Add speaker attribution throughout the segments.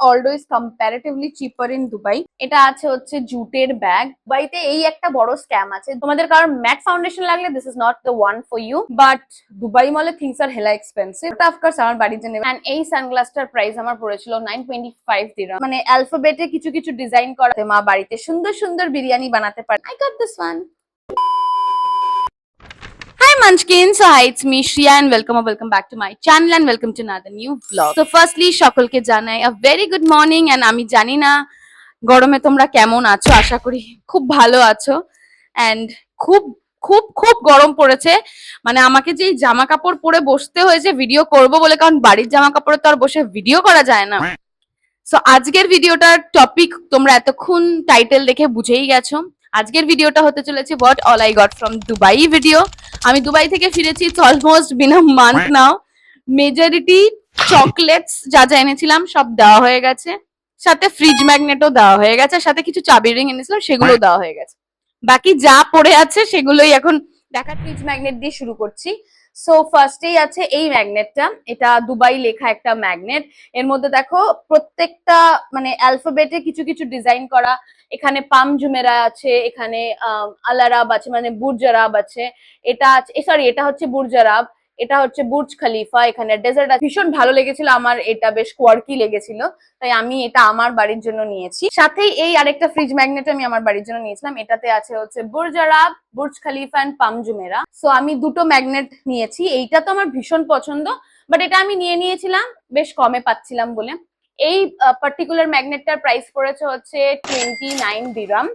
Speaker 1: Although is comparatively cheaper in Dubai. এটা আছে হচ্ছে জুটের ব্যাগ। দুবাইতে এই একটা বড় স্ক্যাম আছে, তোমাদের কারণ ম্যাট ফাউন্ডেশন লাগলে this is not the one for you, but Dubai মলে থিংস আর হেলা এক্সপেন্সিভ। ওটা অফকোর্স আমার বাড়ির জন্য। এন্ড এই সানগ্লাসটার প্রাইস আমার পড়েছিল 925 দিরহাম। মানে অ্যালফাবেটে কিছু কিছু ডিজাইন করা, মা বাড়িতে সুন্দর সুন্দর বিরিয়ানি বানাতে পারে। I got this one. Munchkins, so hi, it's me Shriya and welcome back to my channel and welcome to another new vlog. So firstly সকলকে জানাই a very good morning and আমি জানি না গরমে তোমরা কেমন আছো, আশা করি খুব ভালো আছো। and খুব খুব খুব গরম পড়েছে, মানে আমাকে যে জামা কাপড় পরে বসতে হয়েছে ভিডিও করব বলে, কারণ বাড়ির জামা কাপড়ে তো আর বসে ভিডিও করা যায় না। সো আজকের ভিডিওটার টপিক তোমরা এতক্ষণ টাইটেল দেখে বুঝেই গেছো। আজকের ভিডিওটা হতে চলেছে what all I got from Dubai video. আমি দুবাই থেকে ফিরেছি, it's almost been a month now. Majority chocolates যা যা এনেছিলাম সব দেওয়া হয়ে গেছে, সাথে ফ্রিজ ম্যাগনেটও দেওয়া হয়ে গেছে, সাথে কিছু চাবি রিং এনেছিলাম সেগুলো দেওয়া হয়ে গেছে। বাকি যা পড়ে আছে সেগুলোই এখন দেখা। ফ্রিজ ম্যাগনেট দিয়ে শুরু করছি। সো ফার্স্টেই আছে এই ম্যাগনেটটা, এটা দুবাই লেখা একটা ম্যাগনেট। এর মধ্যে দেখো প্রত্যেকটা মানে অ্যালফাবেটে কিছু কিছু ডিজাইন করা। এখানে পাম জুমেরা আছে, এখানে আলারাব আছে মানে বুর্জ আরাব আছে, এটা আছে সরি এটা হচ্ছে বুর্জ আরাব, এটা হচ্ছে বুর্জ খলিফা, এখানে ডেজার্ট আছে। ভীষণ ভালো লেগেছিল আমার, এটা বেশ কোয়ার্কি লেগেছিল, তাই আমি এটা আমার বাড়ির জন্য নিয়েছি। সাথেই এই আরেকটা ফ্রিজ ম্যাগনেট আমি আমার বাড়ির জন্য নিয়েছিলাম, এটাতে আছে হচ্ছে Burj Arab, Burj Khalifa and Palm Jumeirah. So আমি দুটো ম্যাগনেট নিয়েছি। এইটা তো আমার ভীষণ পছন্দ, বাট এটা আমি নিয়েছিলাম বেশ কমে পাচ্ছিলাম বলে। এই পার্টিকুলার ম্যাগনেটটার প্রাইস পড়েছে হচ্ছে 29 দিরহাম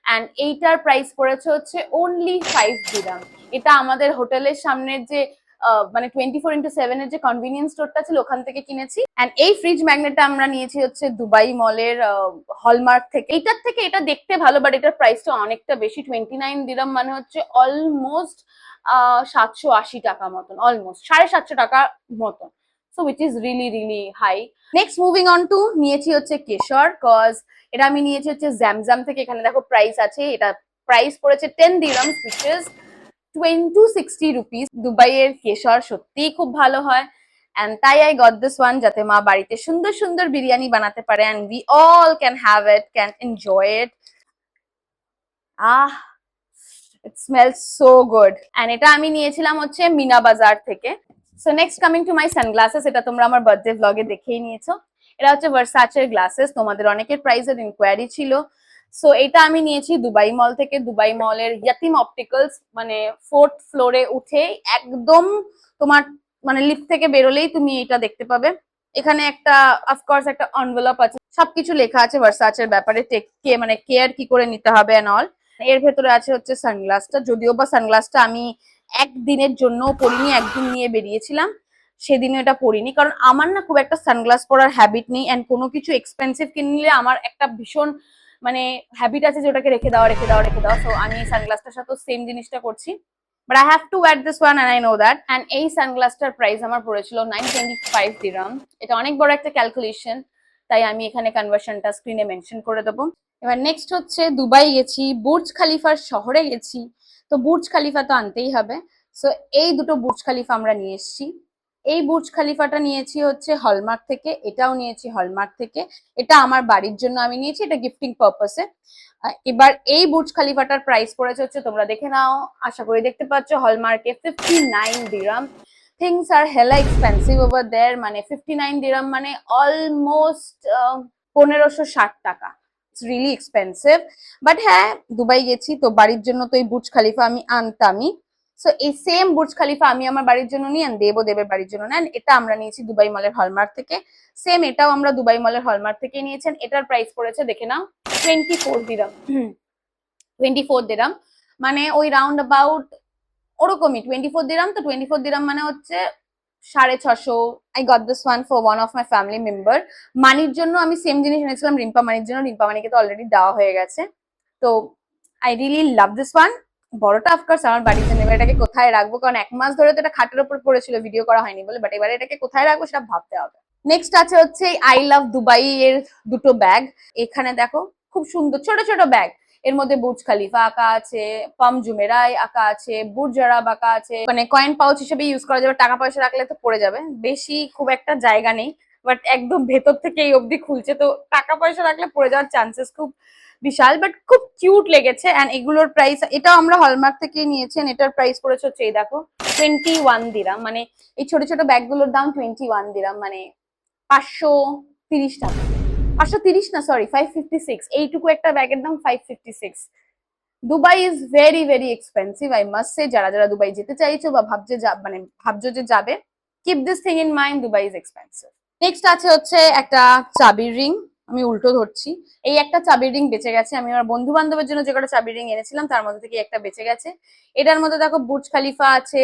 Speaker 1: এন্ড এইটার প্রাইস পড়েছে হচ্ছে অনলি 5 দিরহাম। এটা আমাদের হোটেলের সামনের যে মানে 24x7 এর যে কনভিনিয়েন্স স্টোরটা ছিল ওখান থেকে কিনেছি। এন্ড এই ফ্রিজ ম্যাগনেটটা আমরা নিয়েছি হচ্ছে দুবাই মলের হলমার্ক থেকে। এইটার থেকে এটা দেখতে ভালো, বাট এটার প্রাইসটা অনেকটা বেশি। 29 দিরহাম মানে হচ্ছে অলমোস্ট 780 টাকা মতন, অলমোস্ট 750 টাকা মতন। So which is really really high. Next moving on to নিয়েছি হচ্ছে কেশর, কজ এটা আমি নিয়েছি হচ্ছে জ্যামজাম থেকে। এখানে দেখো প্রাইস আছে, এটা প্রাইস পড়েছে 10 দিরহাম which is 260 রুপিস। দুবাইয়ের কেশর সত্যিই খুব ভালো হয় and তাই I got this one, যাতে মা বাড়িতে সুন্দর সুন্দর বিরিয়ানি বানাতে পারে and we all can have it, can enjoy it. It smells so good. and এটা আমি নিয়েছিলাম হচ্ছে মিনা বাজার থেকে। So next coming to my sunglasses, এটা তোমরা আমার বার্থডে ব্লগে দেখেই নিয়েছো। এটা হচ্ছে ভার্সাচের গ্লাসেস, তোমাদের অনেকের প্রাইসের ইনকোয়ারি ছিল। সো এটা আমি নিয়েছি দুবাই মল থেকে, দুবাই মলের ইয়াতিম অপটিক্যালস, মানে 4th ফ্লোরে উঠে একদম তোমার মানে লিফট থেকে বেরোলেই তুমি এটা দেখতে পাবে। এখানে একটা অফকোর্স একটা এনভেলপ আছে, সবকিছু লেখা আছে ভার্সাচের ব্যাপারে, মানে কেয়ার কি করে নিতে হবে এন্ড অল। এর ভেতরে আছে হচ্ছে সানগ্লাসটা, যদিও বা সানগ্লাসটা আমি একদিনের জন্য পরিনি, একদিন নিয়ে বেরিয়েছিলাম, সেদিনও এটা পরিনি, কারণ আমার না খুব একটা সানগ্লাস পরার হ্যাবিট নেই। এন্ড কোনো কিছু এক্সপেন্সিভ কিনলে আমার একটা ভীষণ মানে হ্যাবিট আছে যে ওটাকে রেখে দেওয়া রেখে দেওয়া রেখে দেওয়া। সো আমি সানগ্লাসটার সাথে সেম জিনিসটা করছি, but I have to wear this one and I know that. And এই সানগ্লাসটার প্রাইস আমার পড়েছিল 925 দিরহাম। এটা অনেক বড় একটা ক্যালকুলেশন, তাই আমি এখানে কনভার্সনটা স্ক্রিনে মেনশন করে দেবো। এবার নেক্সট হচ্ছে দুবাই গেছি, বুর্জ খালিফার শহরে গেছি, তো বুর্জ খালিফা তো আনতেই হবে। সো এই দুটো বুর্জ খালিফা আমরা নিয়ে এসেছি। এই বুর্জ খালিফাটা নিয়েছি হচ্ছে হলমার্ক থেকে, এটাও নিয়েছি হলমার্ক থেকে। এটা আমার বাড়ির জন্য আমি নিয়েছি, এটা গিফটিং পারপাসে। এবার এই বুর্জ খালিফাটার প্রাইস পড়েছে হচ্ছে, তোমরা দেখে নাও, আশা করি দেখতে পাচ্ছ, হলমার্কে 59 দিরহাম। Things are hella expensive over দেয়ার, মানে 59 দিরহাম মানে অলমোস্ট 1560 টাকা। ইটস রিয়েলি এক্সপেন্সিভ, বাট হ্যাঁ দুবাই গেছি তো বাড়ির জন্য তো এই বুর্জ খালিফা আমি আনতামই। সো এই সেম বুর্জ খালিফা আমি আমার বাড়ির জন্য নিই, দেবের বাড়ির জন্য নেন। এটা আমরা নিয়েছি দুবাই মলের হলমার্ক থেকে, সেম এটাও আমরা দুবাই মলের হলমার্ক থেকে নিয়েছেন। এটার প্রাইস পড়েছে দেখে নাও 24 দিরহাম। 24 দিরহাম মানে ওই রাউন্ড অ্যাবাউট ওরকমই 24 দিরহাম। তো 24 দিরহাম মানে হচ্ছে 650। I got this one for one of my family member. মানির জন্য আমি সেম জিনিস এনেছিলাম রিম্পা মানির জন্য, রিম্পা মানিকে তো অলরেডি দেওয়া হয়ে গেছে। তো I really love this one. বড়টা অফকোর্স আমার বাড়ির জন্য। এবার এটাকে কোথায় রাখবো, কারণ 1 মাস ধরে তো এটা খাটের উপর পড়েছিল, ভিডিও করা হয়নি বলে, বাট এবারে এটাকে কোথায় রাখবো সেটা ভাবতে হবে। নেক্সট আছে হচ্ছে আই লাভ দুবাই এর দুটো ব্যাগ। এখানে দেখো খুব সুন্দর ছোট ছোট ব্যাগ, এর মধ্যে বুর্জ খালিফা আঁকা আছে, পাম জুমেরাই আঁকা আছে, বুর্জ আরাব আঁকা আছে, মানে কয়েন পাউচ হিসেবে ইউজ করা যাবে, টাকা পয়সা রাখলে তো পড়ে যাবে, বেশি খুব একটা জায়গা নেই, বাট একদম ভেতর থেকে এই অবধি খুলছে, তো টাকা পয়সা রাখলে পড়ে যাওয়ার চান্সেস খুব বিশাল, বাট খুব কিউট লেগেছে। এন্ড এগুলোর প্রাইস, এটাও আমরা হলমার্ক থেকে নিয়েছেন, এটার প্রাইস পড়েছে হচ্ছে এই দেখো 21 দিরাম, মানে এই ছোট ছোট ব্যাগগুলোর দাম 21 দিরাম, মানে 530 টাকা। 530 না, সরি 556, এইটুকু একটা ব্যাগের দাম 556। Dubai is very very expensive, I must সে। যারা যারা দুবাই যেতে চাইছো বা ভাবছো যে যাবে, keep this thing in mind, Dubai is expensive. Next আছে হচ্ছে একটা চাবির রিং, আমি উল্টো ধরছি। এই একটা চাবির রিং বেঁচে গেছে, আমি আমার বন্ধু বান্ধবের জন্য যে কটা চাবির রিং এনেছিলাম তার মধ্যে থেকে একটা বেঁচে গেছে। এটার মধ্যে দেখো বুর্জ খালিফা আছে,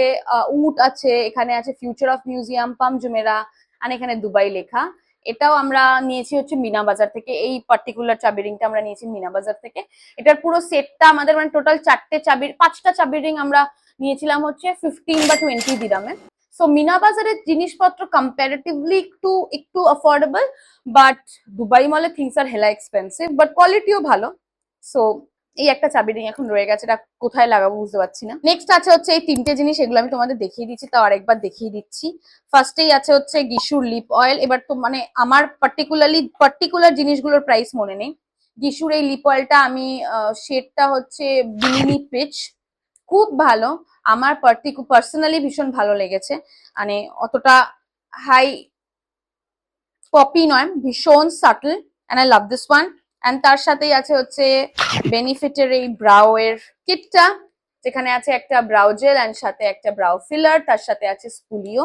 Speaker 1: উট আছে, এখানে আছে future of museum, Palm Jumeirah, আর এখানে দুবাই লেখা। এটাও আমরা নিয়েছি হচ্ছে মিনা বাজার থেকে, এই পার্টিকুলার চাবি রিংটা আমরা নিয়েছি মিনা বাজার থেকে। এটার পুরো সেটটা আমাদের মানে টোটাল 5টা চাবির রিং আমরা নিয়েছিলাম হচ্ছে 15 বা 20 দিরামে। সো মিনা বাজারের জিনিসপত্র কম্পারেটিভলি একটু অ্যাফোর্ডেবল, বাট দুবাই মলে things are hella expensive, but কোয়ালিটিও ভালো। সো এই একটা চাবি রিং এখন রয়ে গেছে, এটা কোথায় লাগাবো বুঝতে পারছি না। নেক্সট আছে হচ্ছে এই 3টে জিনিস, এগুলো আমি তোমাদের দেখিয়ে দিচ্ছি, তাও আরেকবার দেখিয়ে দিচ্ছি। ফার্স্টেই আছে হচ্ছে গিশুর লিপ অয়েল। এবার তো মানে আমার পার্টিকুলার জিনিসগুলোর প্রাইস মনে নেই। গিশুর এই লিপ অয়েলটা আমি শেডটা হচ্ছে বিনি পিচ, খুব ভালো, আমার পার্সোনালি ভীষণ ভালো লেগেছে। মানে অতটা হাই পপি নয়, ভীষণ subtle, and I love this one. And তার সাথেই আছে হচ্ছে বেনিফিটের এই ব্রাউ এর কিটটা, যেখানে আছে একটা ব্রাউ জেল এন্ড সাথে একটা ব্রাউ ফিলার, তার সাথে আছে স্পুলিও।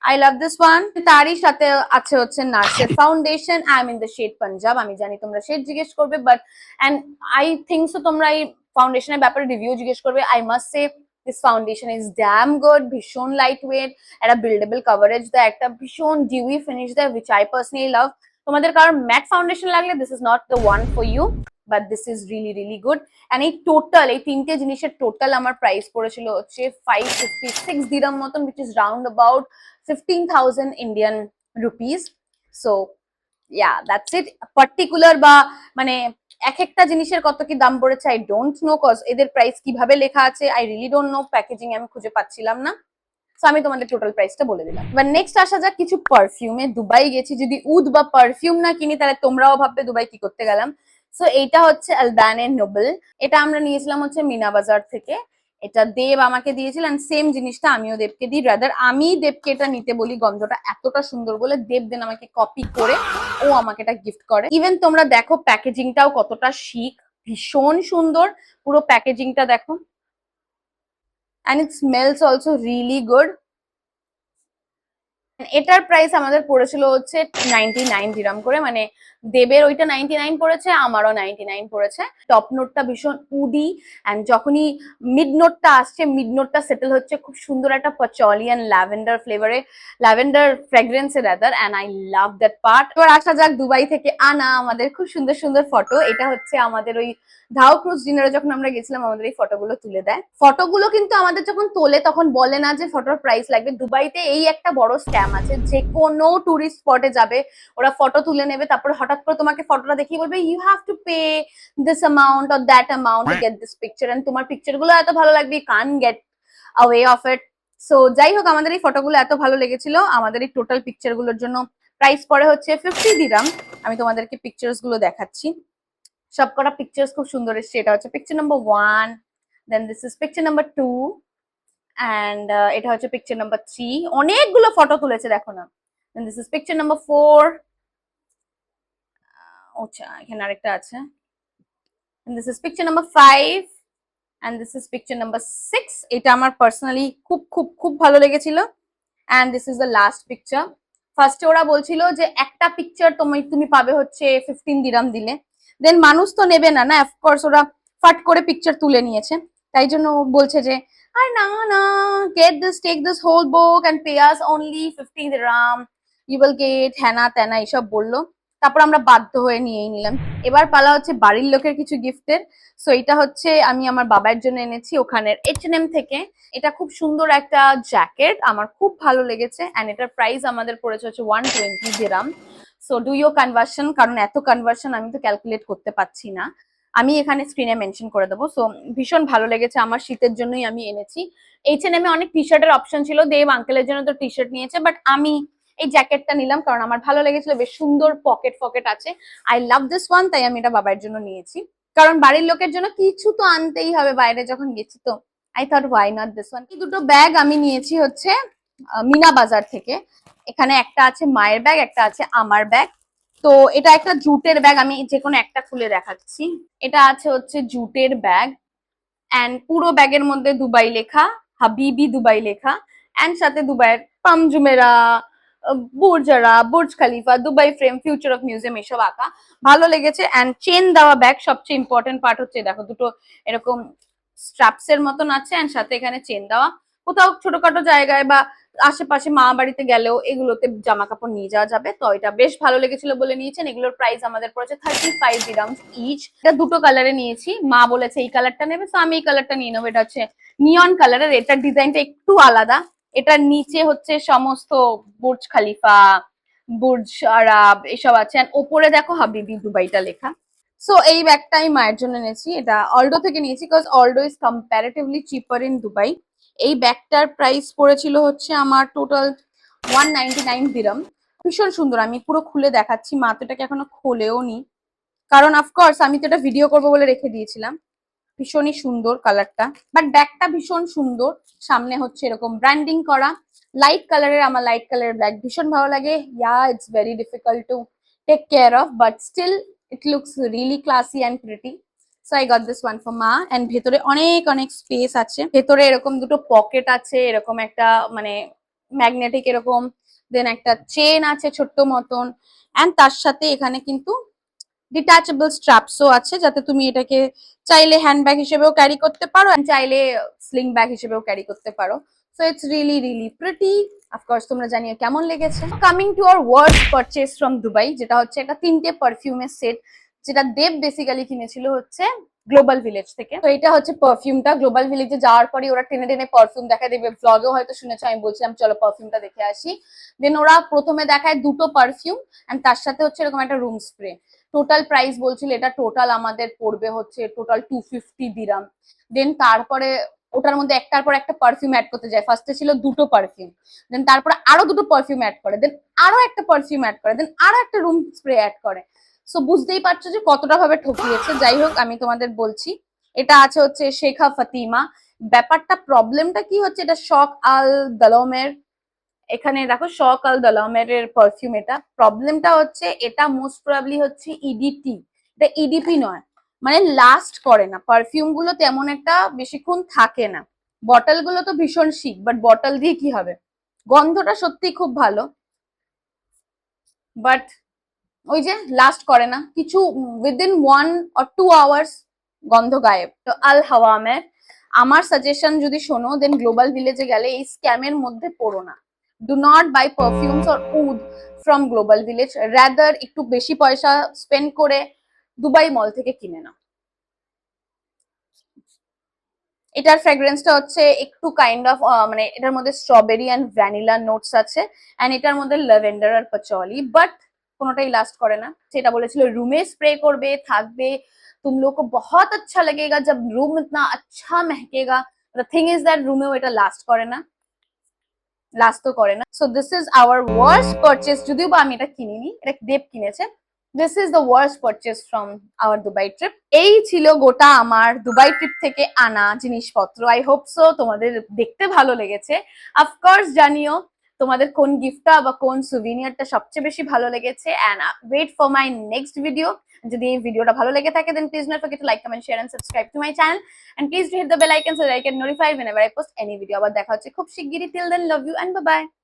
Speaker 1: I love this one. তারই সাথে আছে হচ্ছে নার্সের foundation, I am in the shade Punjab. আমি জানি তোমরা শেড জিজ্ঞেস করবে, but and I think so তোমরা এই ফাউন্ডেশনের ব্যাপারে রিভিউ জিজ্ঞেস করবে। I must say this foundation is damn good, ভীষণ লাইট ওয়েট, একটা বিল্ডেবল কভারেজ দেয়, একটা ভীষণ ডিউই ফিনিশ দেয়, which I personally love. তোমাদের কারণ ম্যাট ফাউন্ডেশন লাগলে this is not the one for you, but this is really really good. And এই টোটাল এই 3টে জিনিসের টোটাল আমার প্রাইস পড়েছিল হচ্ছে 556 দিরাম মতন, which is round about 15,000 Indian rupees. So yeah, that's it. Particular বা মানে এক একটা জিনিসের কত কি দাম পড়েছে আই ডোন্ট নো, কজ এদের প্রাইস কিভাবে লেখা আছে I really don't know, packaging আমি খুঁজে পাচ্ছিলাম না। সো আমি তোমাদের টোটাল প্রাইসটা বলে দিলাম। এবার নেক্সট আসা যাক কিছু পারফিউমে। দুবাই গেছি, যদি উড বা পারফিউম না কিনি তাহলে তোমরাও ভাববে দুবাই কি করতে গেলাম। সো এইটা হচ্ছে আলবানে নোবেল, এটা আমরা নিয়েছিলাম হচ্ছে মিনা বাজার থেকে। এটা দেব আমাকে দিয়েছিলেন, সেম জিনিসটা আমিও দেবকে দিই, রাদার আমি দেবকে এটা নিতে বলি, গন্ধটা এতটা সুন্দর বলে দেব দেন আমাকে কপি করে ও আমাকে এটা গিফট করে। ইভেন তোমরা দেখো প্যাকেজিংটাও কতটা শিক, ভীষণ সুন্দর পুরো প্যাকেজিংটা দেখো, and it smells also really good. এটার প্রাইস আমাদের পড়েছিল হচ্ছে 99 দিরাম করে, মানে দেবের ওইটা 99 পড়েছে, আমারও 99 পড়েছে। টপ নোটটা ভীষণ উডি, এন্ড যখনই মিড নোটটা আসছে, মিড নোটটা সেটেল হচ্ছে খুব সুন্দর একটা পচলিয়ান ল্যাভেন্ডার ফ্লেভারে, ল্যাভেন্ডার ফ্রেগ্রেন্সে rather, and I love that part. এবার আসা যাক দুবাই থেকে আনা আমাদের খুব সুন্দর সুন্দর ফটো। এটা হচ্ছে আমাদের ওই ধাও ক্রুজ ডিনারে যখন আমরা গেছিলাম আমাদের এই ফটোগুলো তুলে দেয়। ফটোগুলো কিন্তু আমাদের যখন তোলে তখন বলে না যে ফটোর প্রাইস লাগবে। দুবাইতে এই একটা বড় স্ক্যাম আছে, যে কোনো টুরিস্ট স্পটে যাবে ওরা ফটো তুলে নেবে, তারপরে হঠাৎ করে তোমাকে ফটোটা দেখিয়ে বলবে you have to pay this amount or that amount to get this picture, and তোমার পিকচার গুলো এত ভালো লাগবে you can get away of it. So যাই হোক, আমাদের এই ফটোগুলো এত ভালো লেগেছিল, আমাদের এই টোটাল পিকচার গুলোর জন্য প্রাইস পড়ে হচ্ছে 50 দিরাম। আমি তোমাদেরকে পিকচার্স গুলো দেখাচ্ছি, সবকটা পিকচার্স খুব সুন্দর এসছে। এটা হচ্ছে picture number 1, then this is picture number 2, and এটা হচ্ছে পিকচার নাম্বার 3। অনেকগুলো ফটো তুলেছে দেখো না। Then this is picture number 4, আচ্ছা এখানে আরেকটা আছে, and this is picture number 5, and this is picture number 6। এটা আমার পার্সোনালি খুব খুব খুব ভালো লেগেছিল। And this is the last picture. ফার্স্টে ওরা বলছিল যে একটা পিকচার তুমি পাবে হচ্ছে 15 দিরাম দিলে, দেন মানুষ তো নেবে না, অফকোর্স ওরা ফাট করে পিকচার তুলে নিয়েছে, তাই জন্য বলছে যে আর না না, get this, take this whole book and pay us only 15 dirham, you will get হ্যানা ত্যানা এইসব বললো। তারপর আমরা বাধ্য হয়ে নিয়েই নিলাম। এবার পালা হচ্ছে বাড়ির লোকের কিছু গিফটের। সো এটা হচ্ছে আমি আমার বাবার জন্য এনেছি ওখানের H&M থেকে। এটা খুব সুন্দর একটা জ্যাকেট, আমার খুব ভালো লেগেছে, এন্ড এটার প্রাইস আমাদের পড়েছে হচ্ছে 120 dirham. So do your conversion, কারণ এত কনভার্সন আমি তো ক্যালকুলেট করতে পারছি না, আমি এখানে স্ক্রিনে মেনশন করে দেবো। সো ভীষণ ভালো লেগেছে, আমার শীতের জন্যই আমি এনেছি। H&M এ অনেক টি শার্টের অপশন ছিল, দেব আঙ্কেলের জন্য তো টি শার্ট নিয়েছে, বাট আমি এই জ্যাকেটটা নিলাম কারণ আমার ভালো লেগেছিল, বেশ সুন্দর পকেট ফকেট আছে। আই লাভ দিস ওয়ান, তাই আমি এটা বাবার জন্য নিয়েছি, কারণ বাড়ির লোকের জন্য কিছু তো আনতেই হবে বাইরে যখন গেছি। তো I thought why not this one. এই দুটো ব্যাগ আমি নিয়েছি হচ্ছে মিনা বাজার থেকে। এখানে একটা আছে মায়ের ব্যাগ, একটা আছে আমার ব্যাগ। তো এটা একটা জুটের ব্যাগ, আমি যে কোনো একটা খুলে দেখাচ্ছি। এটা আছে হচ্ছে জুটের ব্যাগ, এন্ড পুরো ব্যাগের মধ্যে দুবাই লেখা, হাবিবি দুবাই লেখা, এন্ড সাথে দুবাইয়ের পাম জুমেরা, বুর্জারা, Burj Khalifa, Dubai Frame, future of museum এসব আঁকা। ভালো লেগেছে। এন্ড চেন দেওয়া ব্যাগ, সবচেয়ে ইম্পর্টেন্ট পার্ট হচ্ছে দেখো দুটো এরকম স্ট্রাপস এর মতন আছে, এন্ড সাথে এখানে চেন দেওয়া। কোথাও ছোটখাটো জায়গায় বা আশেপাশে মা বাড়িতে গেলেও এগুলোতে জামা কাপড় নিয়ে যাওয়া যাবে। তো এটা বেশ ভালো লেগেছিল বলে নিয়েছেন। এগুলোর প্রাইস আমাদের পড়েছে 35 দিরহামস ইচ। এটা দুটো কালারে নিয়েছি, মা বলেছে এই কালারটা নেবে, তো আমি এই কালারটা নিয়ে নেবো। এটা হচ্ছে নিয়ন কালারের, এটার ডিজাইনটা একটু আলাদা। এটার নিচে হচ্ছে সমস্ত বুর্জ খালিফা, বুর্জ আরব এসব আছে, আর ওপরে দেখো হাবিবি দুবাইটা লেখা। সো এই ব্যাগটা আমি মায়ের জন্য নিয়েছি, এটা অলডো থেকে নিয়েছি, because Aldo is comparatively cheaper in Dubai. এই ব্যাগটার প্রাইস পড়েছিল হচ্ছে আমার টোটাল 199 দিরহাম। ভীষণ সুন্দর, আমি পুরো খুলে দেখাচ্ছি, মা তো এটাকে এখনো খোলেও নি, কারণ অফকোর্স আমি তো এটা ভিডিও করবো বলে রেখে দিয়েছিলাম। ভীষণই সুন্দর কালারটা, বাট ব্যাগটা ভীষণ সুন্দর। সামনে হচ্ছে এরকম ব্র্যান্ডিং করা, লাইট কালারের। আমার লাইট কালারের ব্যাগ ভীষণ ভালো লাগে। It's very difficult to take care of, but still it looks really classy and pretty. So I got this one for মা। এন্ড ভেতরে অনেক অনেক স্পেস আছে, ভেতরে এরকম দুটো পকেট আছে, এরকম একটা মানে ম্যাগনেটিক এরকম, দেন একটা চেন আছে ছোট্ট মতন, এন্ড তার সাথে এখানে কিন্তু ডিটাচেবল স্ট্রাপসও আছে, যাতে তুমি এটাকে চাইলে হ্যান্ডব্যাগ হিসেবেও ক্যারি করতে পারো, চাইলে স্লিং ব্যাগ হিসেবেও ক্যারি করতে পারো। So it's really really pretty. Of course তোমরা জানিও কেমন লেগেছে। Coming to our worst purchase from Dubai, যেটা হচ্ছে একটা 3টে পারফিউমের সেট, যেটা দেব বেসিক্যালি কিনেছিল হচ্ছে গ্লোবাল ভিলেজ থেকে। তো এটা হচ্ছে পারফিউমটা। গ্লোবাল ভিলেজে যাওয়ার পরে ওরা টেনে টেনে পারফিউম দেখায়, দেবে ব্লগেও হয়তো শুনেছো, আমি বলছিলাম চলো পারফিউমটা দেখে আসি। দেন ওরা প্রথমে দেখায় দুটো পারফিউম, এন্ড তার সাথে হচ্ছে এরকম একটা রুম স্প্রে। টোটাল প্রাইস বলছিল এটা টোটাল আমাদের পড়বে হচ্ছে টোটাল 250 দিরহাম। দেন তারপরে ওটার মধ্যে একটার পর একটা পারফিউম অ্যাড করতে যায়। ফার্স্টে ছিল দুটো পারফিউম, দেন তারপরে আরো দুটো পারফিউম অ্যাড করে, দেন আরো একটা পারফিউম অ্যাড করে, দেন আরো একটা রুম স্প্রে অ্যাড করে। সো বুঝতেই পারছো যে কতটা ভাবে ঠকিয়েছে। যাই হোক, আমি তোমাদের বলছি, এটা আছে হচ্ছে শেখা ফাতিমা। ব্যাপারটা প্রবলেমটা কি হচ্ছে, এটা শক আল দালমের, এখানে দেখো শক আল দালামের পারফিউম। এটা প্রবলেমটা হচ্ছে এটা মোস্ট প্রবাবলি হচ্ছে ইডিটি, এটা ইডিপি নয়, মানে লাস্ট করে না। পারফিউম গুলো তেমন একটা বেশিক্ষণ থাকে না। বটল গুলো তো ভীষণ শিক, বাট বটল দিয়ে কি হবে, গন্ধটা সত্যি খুব ভালো, বাট ওই যে লাস্ট করে না কিছু, উইদিন 1 or 2 আওয়ার্স গন্ধ গায়েব। তো আল হাওয়ামের আমার সাজেশন যদি শোনো, দেন গ্লোবাল ভিলেজে গেলে এই স্ক্যামের মধ্যে পড়ো না। Do not buy perfumes or oud from Global Village, rather একটু বেশি পয়সা স্পেন্ড করে দুবাই মল থেকে কিনে নাও। এটার ফ্র্যাগ্রেন্সটা হচ্ছে একটু কাইন্ড অফ মানে এটার মধ্যে স্ট্রবেরি অ্যান্ড ভ্যানিলা নোটস আছে, এন্ড এটার মধ্যে ল্যাভেন্ডার আর পাচলি, বাট কোনোটাই লাস্ট করে না। সেটা বলেছিল রুমে স্প্রে করবে থাকবে, तुम लोग को बहुत अच्छा लगेगा जब रूम इतना अच्छा महकेगा। the thing is that রুমেও এটা লাস্ট করে না, লাস্ট তো করে না। So this is our worst purchase, যদিও বা আমি এটা কিনিনি, এটা দেব কিনেছে। This is the worst purchase from our Dubai trip. এই ছিল গোটা আমার দুবাই ট্রিপ থেকে আনা জিনিসপত্র। আই হোপ সো তোমাদের দেখতে ভালো লেগেছে। অফকোর্স জানিও তোমাদের কোন গিফটটা বা কোন সুভিনিয়ারটা সবচেয়ে বেশি ভালো লেগেছে, and wait for my next video. যদি এই ভিডিওটা ভালো লেগে থাকে, then please not forget to like, comment, share and subscribe to my channel, and please do hit the bell icon so that I get notified whenever I post any video। আবার দেখা হচ্ছে খুব শিগগিরই। till then, love you and bye bye।